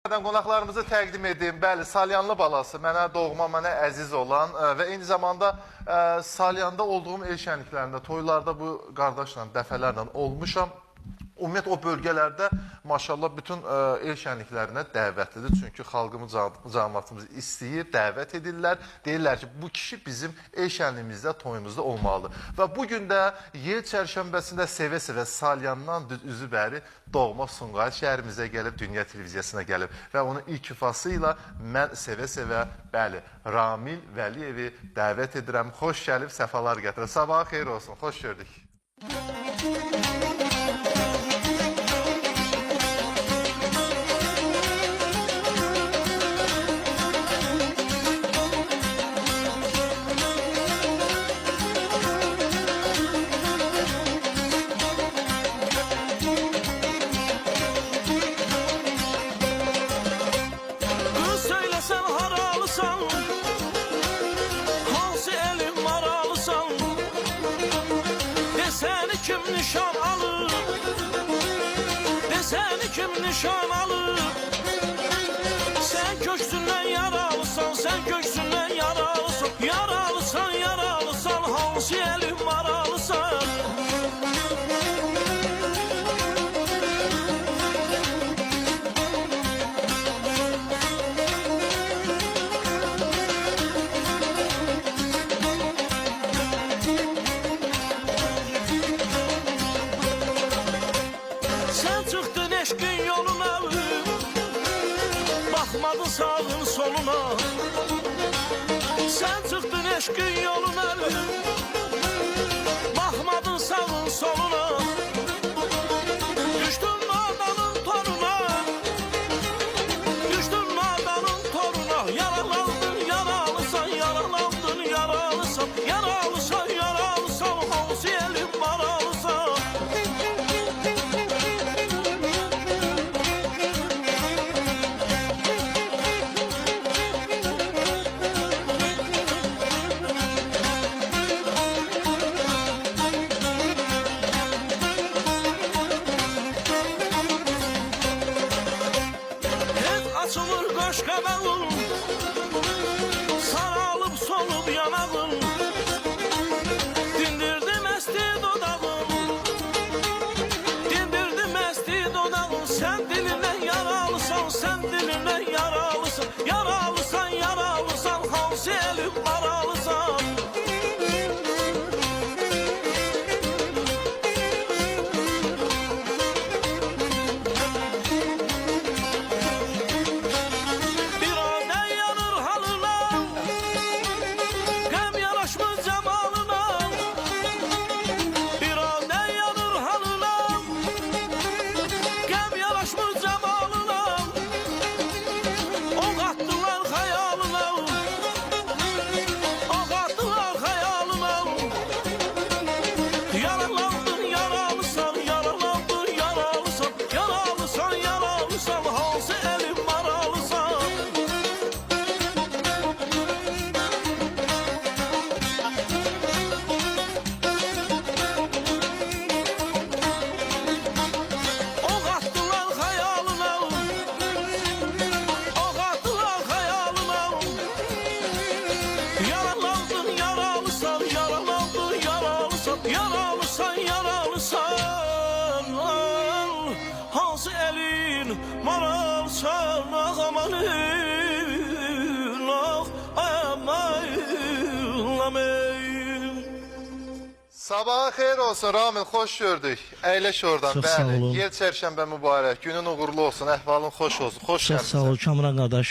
Qonaqlarımızı təqdim edeyim. Bəli, Salyanlı balası, mənə doğma, mənə əziz olan və eyni zamanda Salyanda olduğum el şənliklərində, toylarda bu qardaşla dəfələrlə olmuşam. Ümumiyyətlə o bölgələrdə maşallah bütün el şənliklərinə dəvətlidir. Çünki xalqımız, cəmiyyətimiz istəyir, dəvət edirlər. Deyirlər ki, bu kişi bizim el şənliyimizdə, toyumuzda olmalıdır. Və bugün də yel çərşənbəsində sevə-sevə Salyandan üzü bəri doğma Sumqayıt şəhərimizə gəlib, Dünya televiziyasına gəlib. Və onun ilk ifasıyla mən sevə-sevə, bəli, Ramil Vəliyevi dəvət edirəm. Xoş gəlib, səfalar gətirəm. Sabahı xeyir olsun, xoş gördük. Kim nişan alır, deseni kim nişan alır. Sen köksünden yaralısın, sen köksünden yaralısın. Yaralısın, yaralısın, hansı elim maralısın. Eşkin yoluna, bakmadın sağın soluna. Sen çıktın eşkin yoluna, bakmadın sağın soluna. Düştün nadanın toruna, düştün nadanın toruna. Yaralandın, yaralısan, yaralandın, yaralısan. Yaralısan, yaralısan, hansı elim maralısan. Açılır qoş qabağın, saralıb solub yanağın. Dindirdim əsti dodağın, dindirdim əsti dodağın. Sən dilindən yaralısan, sən dilindən yaralısan. Yaralısan, yaralısan, hansı elim maralısan. Yaralısan, yaralısan, hansı elin maralsan. Amanın, amanın. Sabahı xeyir olsun Ramil, xoş gördük. Əyləş oradan, Çox sağ bəli. olun. Yel çərşənbə mübarək, günün uğurlu olsun, əhvalın xoş olsun. Xoş Çox sağ ol gəlmişsən. Kamran qardaş.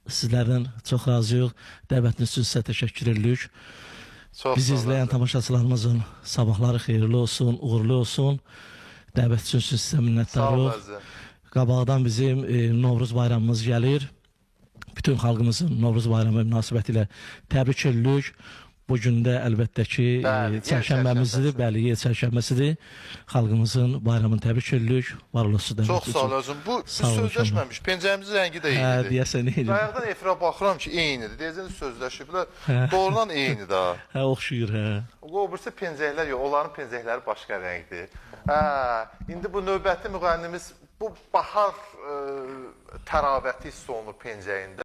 Sizlərdən çox razıyıq. Dəvətiniz üçün sizə təşəkkür edirik. Çox Bizi sağ izləyən olun. tamaşaçılarımızın sabahları xeyirli olsun, uğurlu olsun. Dəvət üçün sizə Sağ ol minnətdarıq. əzizim. Qabaqdan bizim Novruz bayramımız gəlir. Bütün xalqımızın Novruz bayramı münasibətilə təbrik edirik. Bugün də əlbəttə ki, Bəli, çərşənbəmizdir, yel bəli, yel çərşənbəsidir. Xalqımızın bayramını təbrik edirik. Var olasın dəvət Çox sağ ol özüm. Bu biz Sağ olun, sözləşməmiş. Pencəyimizin rəngi də Hə, eynidir. deyəsən eynidir. Bayaqdan efirə baxıram ki, eynidir. Deyəcək sözləşiblər. Hə. Doğrudan eynidir ha. Hə, oxşuyur, hə. O birisi pencəklər yox, onların pencəkləri başqa rəngdir. Hə, indi bu növbəti müğənnimiz bu bahar təravəti hiss olunur pencəyində.